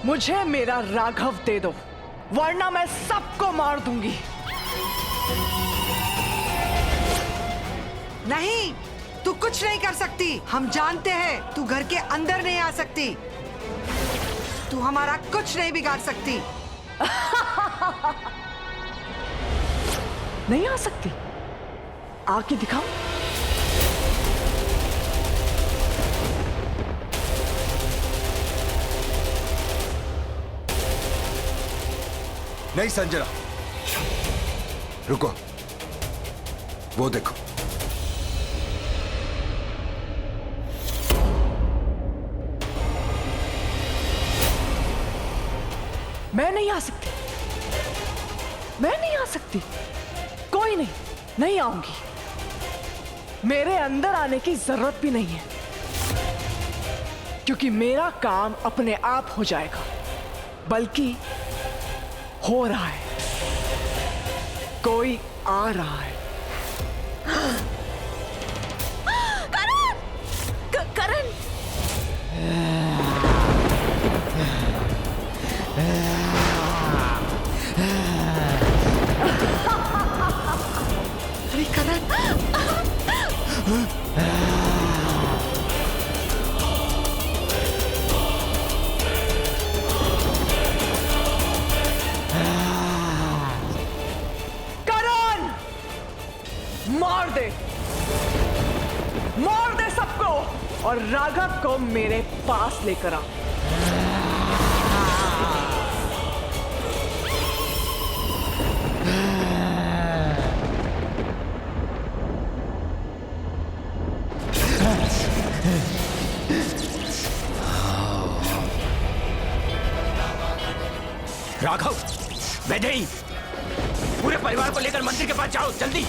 मुझे मेरा राघव दे दो, वरना मैं सबको मार दूंगी। नहीं, तू कुछ नहीं कर सकती। हम जानते हैं तू घर के अंदर नहीं आ सकती। तू हमारा कुछ नहीं बिगाड़ सकती। नहीं आ सकती? आके दिखाओ। नहीं संजना, रुको, वो देखो। मैं नहीं आ सकती, मैं नहीं आ सकती। कोई नहीं, नहीं आऊंगी। मेरे अंदर आने की जरूरत भी नहीं है, क्योंकि मेरा काम अपने आप हो जाएगा, बल्कि हो रहा है। कोई आ रहा है। करण! अरे करण! मार दे, मार दे सबको, और राघव को मेरे पास लेकर आ। राघव, वैदेही, पूरे परिवार को लेकर मंदिर के पास जाओ, जल्दी।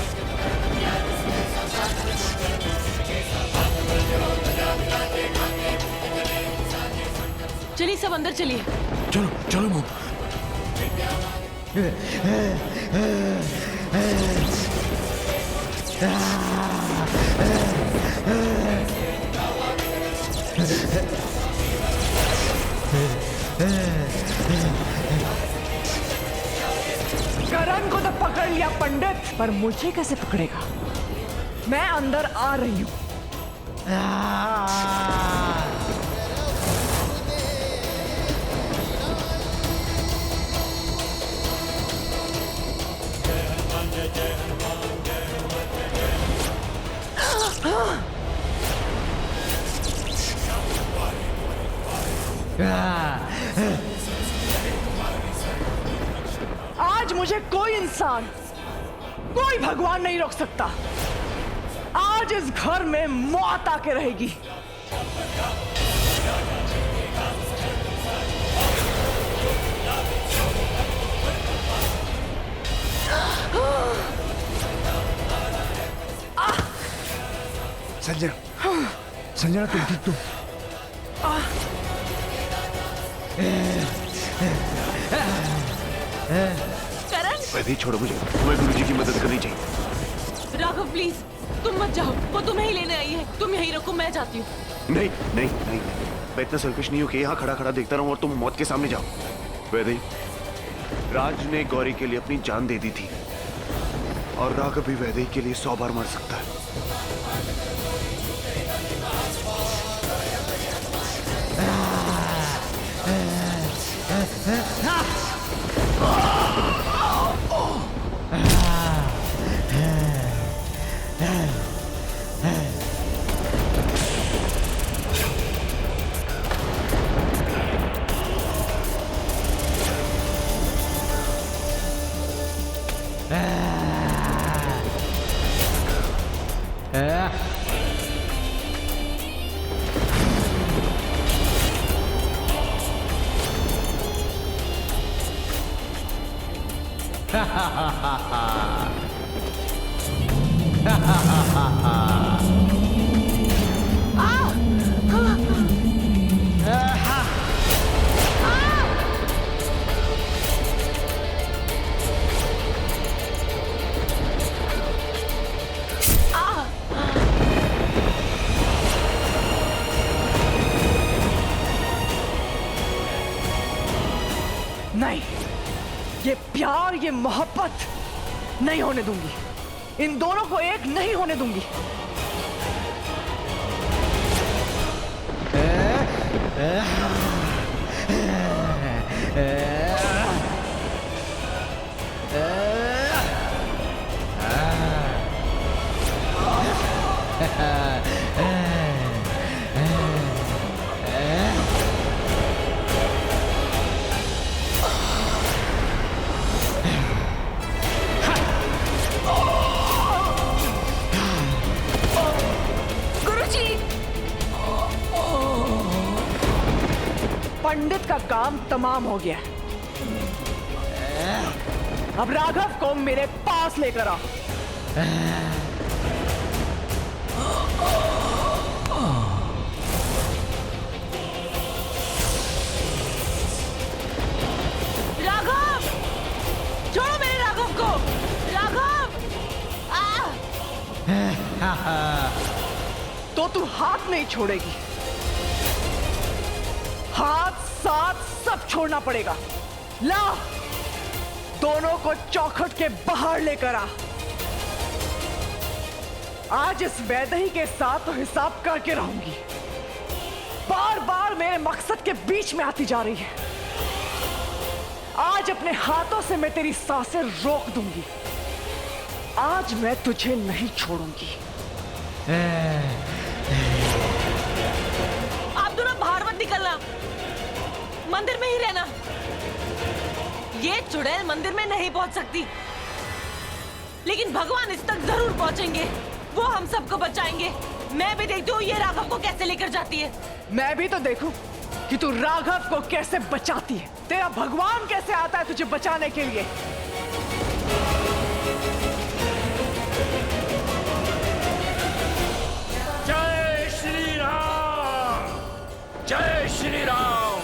चलिए सब अंदर चलिए। चलो चलो मो। करण को तो पकड़ लिया पंडित, पर मुझे कैसे पकड़ेगा? मैं अंदर आ रही हूं। आज मुझे कोई इंसान, कोई भगवान नहीं रोक सकता। आज इस घर में मौत आके रहेगी। संजना, संजना तुम ठीक तो? करण! वैदेही छोड़ो मुझे, तुम्हें गुरुजी की मदद करनी चाहिए। राघव प्लीज, तुम मत जाओ, वो तुम्हें ही लेने आई है। तुम यहीं रखो, मैं जाती हूँ। नहीं नहीं नहीं, मैं इतना सेल्फिश नहीं हूँ कि यहाँ खड़ा खड़ा देखता रहूँ और तुम मौत के सामने जाओ। वैदेही, राज ने गौरी के लिए अपनी जान दे दी थी, और राघव भी वैदेही के लिए 100 बार मर सकता है। नहीं, ये प्यार, ये मोहब्बत नहीं होने दूंगी। इन दोनों को एक नहीं होने दूंगी। गुरुजी, पंडित का काम तमाम हो गया। अब राघव को मेरे पास लेकर आ। राघव, छोड़ो मेरे राघव को। राघव, तो तू हाथ नहीं छोड़ेगी। हाथ साथ सब छोड़ना पड़ेगा। ला, दोनों को चौखट के बाहर लेकर आ। आज इस वैदेही के साथ तो हिसाब करके रहूंगी। बार बार मेरे मकसद के बीच में आती जा रही है। आज अपने हाथों से मैं तेरी सांसें रोक दूंगी। आज मैं तुझे नहीं छोड़ूंगी। आप दोनों बाहर मत निकलना, मंदिर में ही रहना। ये चुड़ैल मंदिर में नहीं पहुंच सकती, लेकिन भगवान इस तक जरूर पहुंचेंगे। वो हम सबको बचाएंगे। मैं भी देखती हूँ ये राघव को कैसे लेकर जाती है। मैं भी तो देखूं कि तू राघव को कैसे बचाती है। तेरा भगवान कैसे आता है तुझे बचाने के लिए। जय श्री राम, जय श्री राम,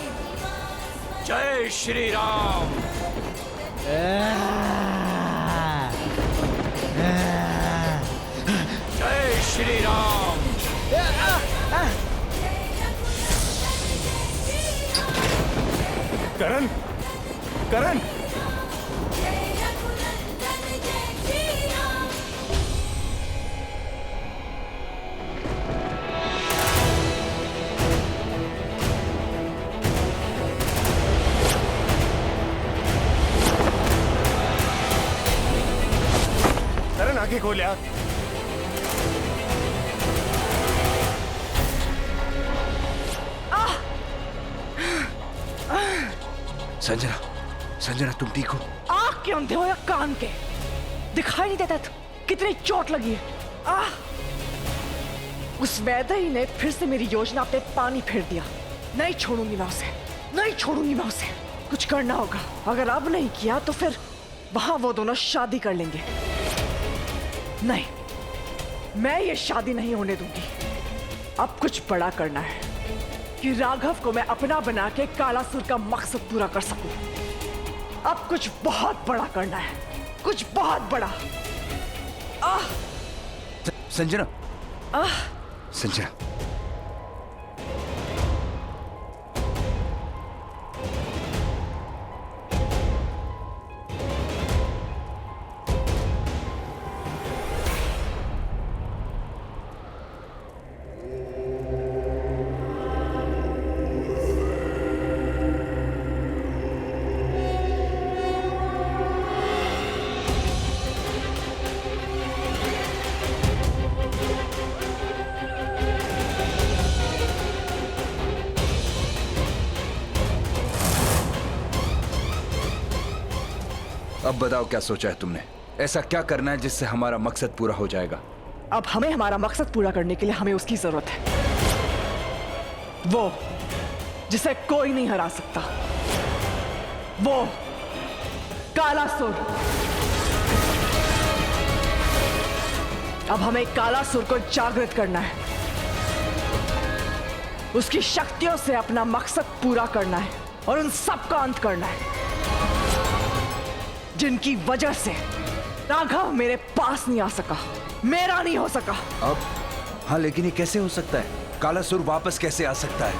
जय श्री राम। जय श्री राम। करण, करण, करण आंखें खोल यार। संजना, संजना तुम ठीक हो? आँख के अंधे हो या कान के? दिखाई नहीं देता? कितनी चोट लगी है। उस वैदेही ने फिर से मेरी योजना पे पानी फेर दिया। नहीं छोड़ूंगी मैं उसे, नहीं छोड़ूंगी मैं उसे। कुछ करना होगा। अगर अब नहीं किया तो फिर वहां वो दोनों शादी कर लेंगे। नहीं, मैं ये शादी नहीं होने दूंगी। अब कुछ बड़ा करना है कि राघव को मैं अपना बना के कालासुर का मकसद पूरा कर सकूं। अब कुछ बहुत बड़ा करना है, कुछ बहुत बड़ा। संजना, संजना, अब बताओ क्या सोचा है तुमने? ऐसा क्या करना है जिससे हमारा मकसद पूरा हो जाएगा? अब हमें हमारा मकसद पूरा करने के लिए हमें उसकी जरूरत है। वो जिसे कोई नहीं हरा सकता, वो कालासुर। अब हमें कालासुर को जागृत करना है, उसकी शक्तियों से अपना मकसद पूरा करना है और उन सब का अंत करना है जिनकी वजह से राघव मेरे पास नहीं आ सका, मेरा नहीं हो सका। अब हाँ, लेकिन ये कैसे हो सकता है? कालासुर वापस कैसे आ सकता है?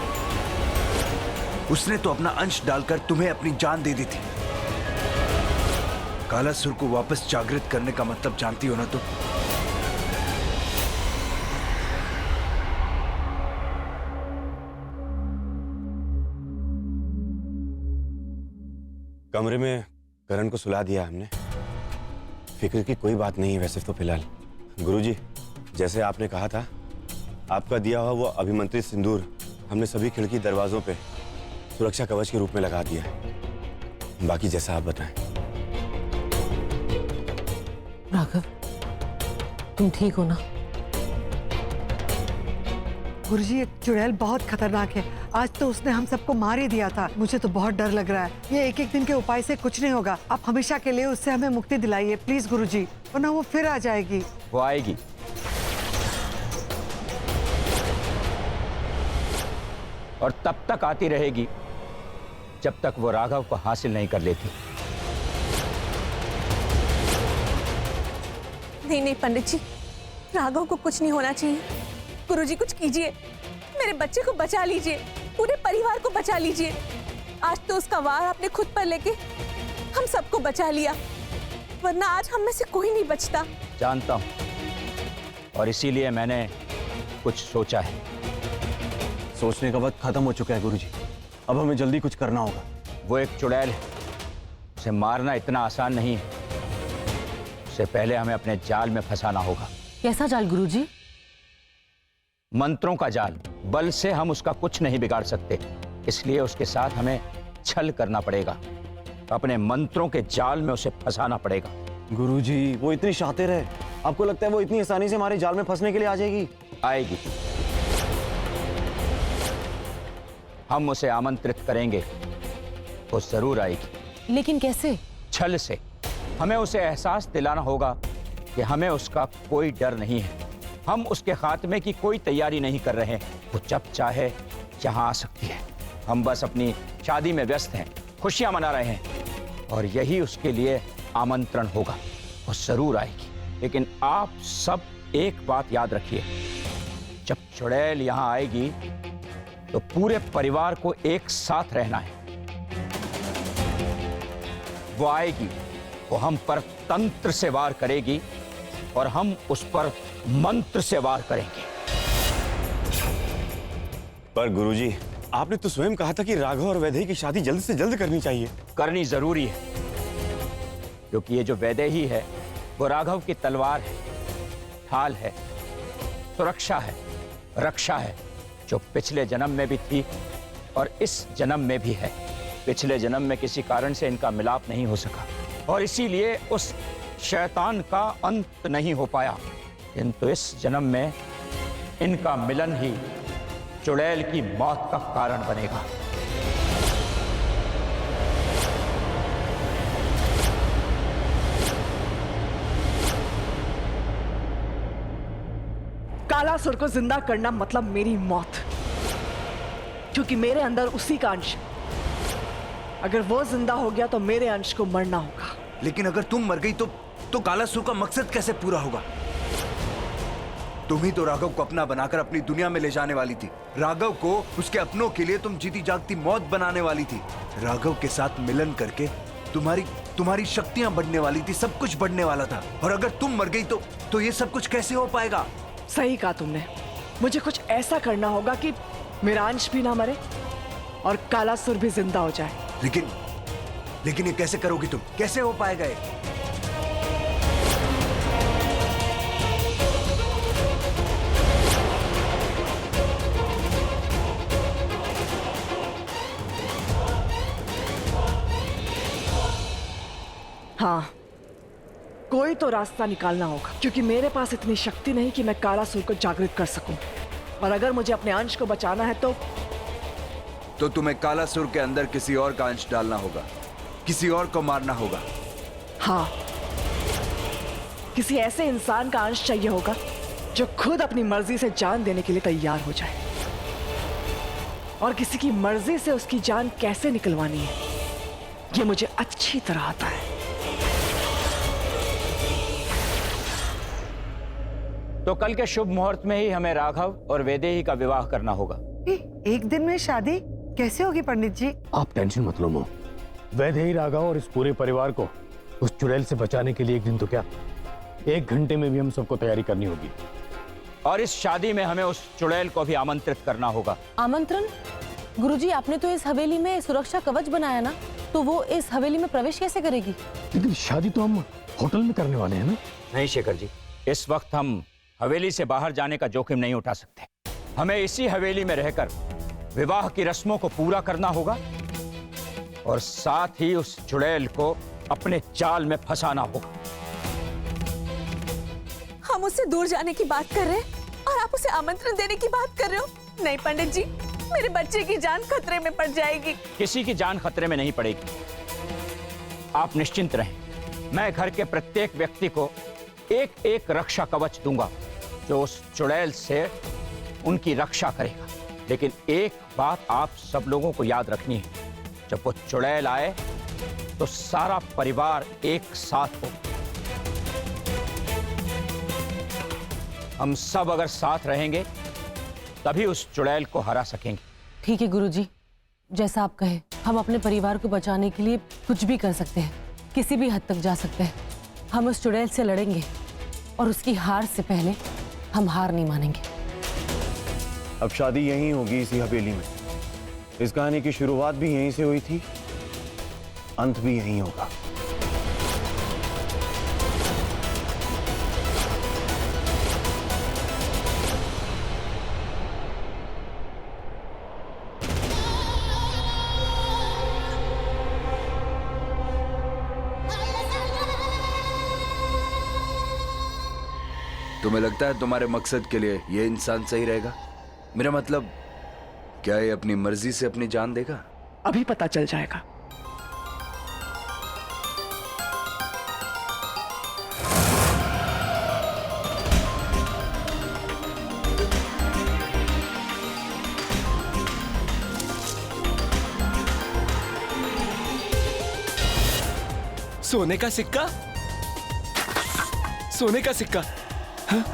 उसने तो अपना अंश डालकर तुम्हें अपनी जान दे दी थी। कालासुर को वापस जागृत करने का मतलब जानती हो ना तुम? कमरे में करण को सुला दिया हमने। फिक्र की कोई बात नहीं है वैसे तो फिलहाल। गुरुजी, जैसे आपने कहा था, आपका दिया हुआ वो अभिमंत्रित सिंदूर हमने सभी खिड़की दरवाजों पे सुरक्षा कवच के रूप में लगा दिया है। बाकी जैसा आप बताएं। राघव, तुम ठीक हो ना? गुरुजी, एक चुड़ैल बहुत खतरनाक है। आज तो उसने हम सबको मार ही दिया था। मुझे तो बहुत डर लग रहा है। ये एक एक दिन के उपाय से कुछ नहीं होगा। आप हमेशा के लिए उससे हमें मुक्ति दिलाइए प्लीज गुरुजी, वरना वो फिर आ जाएगी। वो आएगी, और तब तक आती रहेगी जब तक वो राघव को हासिल नहीं कर लेती। नहीं नहीं पंडित जी, राघव को कुछ नहीं होना चाहिए। गुरुजी कुछ कीजिए, मेरे बच्चे को बचा लीजिए, पूरे परिवार को बचा लीजिए। आज तो उसका वार आपने खुद पर लेके हम सबको बचा लिया, वरना आज हम में से कोई नहीं बचता। जानता हूं, और इसीलिए मैंने कुछ सोचा है। सोचने का वक्त खत्म हो चुका है गुरुजी, अब हमें जल्दी कुछ करना होगा। वो एक चुड़ैल है, उसे मारना इतना आसान नहीं है। उससे पहले हमें अपने जाल में फंसाना होगा। कैसा जाल गुरुजी? मंत्रों का जाल। बल से हम उसका कुछ नहीं बिगाड़ सकते, इसलिए उसके साथ हमें छल करना पड़ेगा। अपने मंत्रों के जाल में उसे फंसाना पड़ेगा। गुरुजी, वो इतनी शातिर है, आपको लगता है वो इतनी आसानी से हमारे जाल में फंसने के लिए आ जाएगी? आएगी। हम उसे आमंत्रित करेंगे, वो जरूर आएगी। लेकिन कैसे? छल से। हमें उसे एहसास दिलाना होगा कि हमें उसका कोई डर नहीं है। हम उसके खात्मे की कोई तैयारी नहीं कर रहे हैं। वो जब चाहे यहाँ आ सकती है। हम बस अपनी शादी में व्यस्त हैं, खुशियां मना रहे हैं, और यही उसके लिए आमंत्रण होगा। वो जरूर आएगी। लेकिन आप सब एक बात याद रखिए, जब चुड़ैल यहाँ आएगी तो पूरे परिवार को एक साथ रहना है। वो आएगी, वो हम पर तंत्र से वार करेगी और हम उस पर मंत्र से वार करेंगे। पर गुरुजी, आपने तो स्वयं कहा था कि राघव और वैदेही की शादी जल्द से जल्द करनी चाहिए। करनी जरूरी है, क्योंकि ये जो वैदेही है वो राघव की तलवार है, ढाल है, सुरक्षा है, रक्षा है, जो पिछले जन्म में भी थी और इस जन्म में भी है। पिछले जन्म में किसी कारण से इनका मिलाप नहीं हो सका, और इसीलिए उस शैतान का अंत नहीं हो पाया। किंतु इस जन्म में इनका मिलन ही चुड़ैल की मौत का कारण बनेगा। कालासुर को जिंदा करना मतलब मेरी मौत, क्योंकि मेरे अंदर उसी का अंश है। अगर वो जिंदा हो गया तो मेरे अंश को मरना होगा। लेकिन अगर तुम मर गई तो कालासुर का मकसद कैसे पूरा होगा? तुम ही तो राघव को अपना बनाकर अपनी दुनिया में ले जाने वाली थी। राघव को उसके अपनों के लिए तुम जीती जागती मौत बनाने वाली थी। राघव के साथ मिलन करके तुम्हारी शक्तियां बढ़ने वाली थी, सब कुछ बढ़ने वाला था। और अगर तुम मर गई तो ये सब कुछ कैसे हो पाएगा? सही कहा तुमने। मुझे कुछ ऐसा करना होगा कि मेरा अंश भी ना मरे और कालासुर भी जिंदा हो जाए। लेकिन ये कैसे करोगी तुम? कैसे हो पाएगा ये? हाँ, कोई तो रास्ता निकालना होगा, क्योंकि मेरे पास इतनी शक्ति नहीं कि मैं कालासुर को जागृत कर सकूं। और अगर मुझे अपने अंश को बचाना है तो तुम्हें कालासुर के अंदर किसी और का अंश डालना होगा, किसी और को मारना होगा। हाँ, किसी ऐसे इंसान का अंश चाहिए होगा जो खुद अपनी मर्जी से जान देने के लिए तैयार हो जाए। और किसी की मर्जी से उसकी जान कैसे निकलवानी है, ये मुझे अच्छी तरह आता है। तो कल के शुभ मुहूर्त में ही हमें राघव और वैदेही का विवाह करना होगा। एक दिन में शादी? कैसे होगी पंडित जी? आप टेंशन मत लो मो। वैदेही, राघव और इस पूरे परिवार को उस चुड़ैल से बचाने के लिए एक दिन तो क्या 1 घंटे में भी हम सबको तैयारी करनी होगी। और इस शादी में हमें उस चुड़ैल को भी आमंत्रित करना होगा। आमंत्रण? गुरुजी, आपने तो इस हवेली में सुरक्षा कवच बनाया ना, तो वो इस हवेली में प्रवेश कैसे करेगी? लेकिन शादी तो हम होटल में करने वाले हैं ना। नहीं शेखर जी, इस वक्त हम हवेली से बाहर जाने का जोखिम नहीं उठा सकते। हमें इसी हवेली में रहकर विवाह की रस्मों को पूरा करना होगा और साथ ही उस चुड़ैल को अपने जाल में फंसाना होगा। हम उससे दूर जाने की बात कर रहे हैं और आप उसे आमंत्रण देने की बात कर रहे हो? नहीं पंडित जी, मेरे बच्चे की जान खतरे में पड़ जाएगी। किसी की जान खतरे में नहीं पड़ेगी, आप निश्चिंत रहें। मैं घर के प्रत्येक व्यक्ति को एक एक रक्षा कवच दूंगा जो उस चुड़ैल से उनकी रक्षा करेगा। लेकिन एक बात आप सब लोगों को याद रखनी है, जब वो चुड़ैल आए तो सारा परिवार एक साथ हो। हम सब अगर साथ रहेंगे तभी उस चुड़ैल को हरा सकेंगे। ठीक है गुरुजी, जैसा आप कहे। हम अपने परिवार को बचाने के लिए कुछ भी कर सकते हैं, किसी भी हद तक जा सकते हैं। हम उस चुड़ैल से लड़ेंगे और उसकी हार से पहले हम हार नहीं मानेंगे। अब शादी यहीं होगी, इसी हवेली में। इस कहानी की शुरुआत भी यहीं से हुई थी, अंत भी यहीं होगा। तुम्हें लगता है तुम्हारे मकसद के लिए ये इंसान सही रहेगा? मेरा मतलब, क्या ये अपनी मर्जी से अपनी जान देगा? अभी पता चल जाएगा। सोने का सिक्का, सोने का सिक्का। हाँ?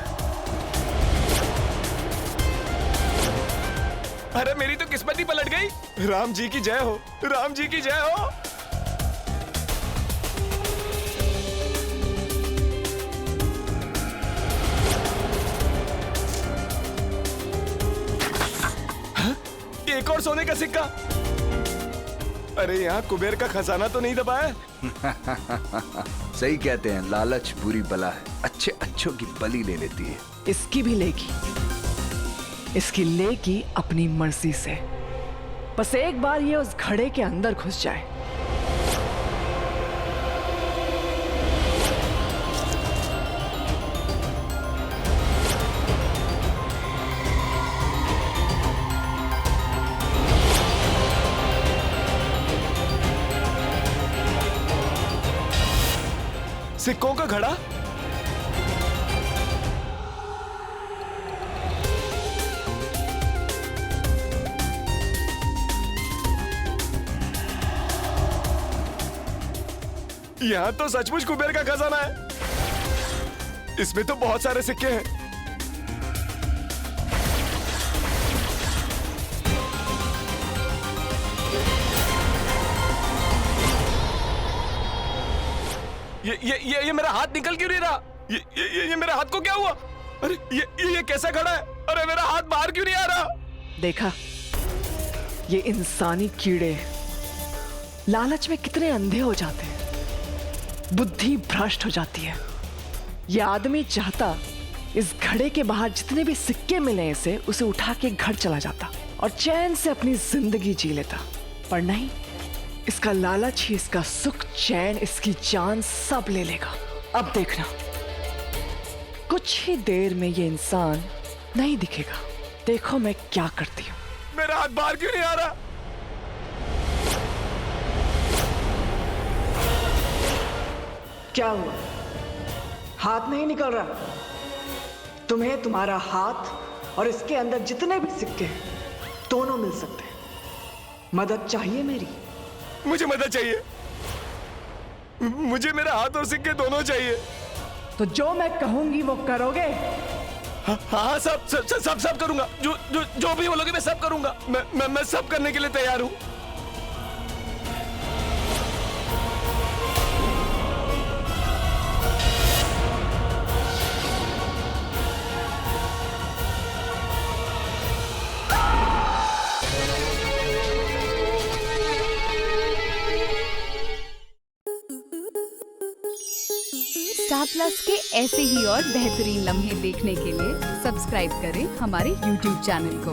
अरे मेरी तो किस्मत ही पलट गई। राम जी की जय हो, राम जी की जय हो। हाँ? एक और सोने का सिक्का। अरे यहाँ कुबेर का खजाना तो नहीं दबा है? सही कहते हैं, लालच बुरी बला है, अच्छे अच्छों की बलि ले लेती है। इसकी भी लेगी, इसकी लेगी अपनी मर्जी से। बस एक बार ये उस घड़े के अंदर घुस जाए। सिक्कों का घड़ा? यहाँ तो सचमुच कुबेर का खजाना है। इसमें तो बहुत सारे सिक्के हैं। ये मेरा हाथ निकल क्यों नहीं रहा? ये मेरे हाथ को क्या हुआ? अरे ये कैसा खड़ा है? अरे मेरा हाथ बाहर क्यों नहीं आ रहा? देखा, ये इंसानी कीड़े लालच में कितने अंधे हो जाते हैं, बुद्धि भ्रष्ट हो जाती है। ये आदमी चाहता इस घड़े के बाहर जितने भी सिक्के मिले इसे, उसे उठा के घर चला जाता और चैन से अपनी जिंदगी जी लेता, पर नहीं, इसका लालच ही इसका सुख, चैन, इसकी जान सब ले लेगा। अब देखना, कुछ ही देर में ये इंसान नहीं दिखेगा। देखो मैं क्या करती हूँ। मेरा हाथ बाहर क्यों नहीं आ रहा? क्या हुआ? हाथ नहीं निकल रहा? तुम्हें तुम्हारा हाथ और इसके अंदर जितने भी सिक्के हैं दोनों मिल सकते हैं। मदद चाहिए मेरी? मुझे मदद चाहिए। मुझे मेरा हाथ और सिक्के दोनों चाहिए। तो जो मैं कहूंगी वो करोगे? हाँ सब सब सब सब, सब करूंगा। जो भी बोलोगे मैं सब करूंगा। मैं सब करने के लिए तैयार हूँ। स्टार प्लस के ऐसे ही और बेहतरीन लम्हे देखने के लिए सब्सक्राइब करें हमारे YouTube चैनल को।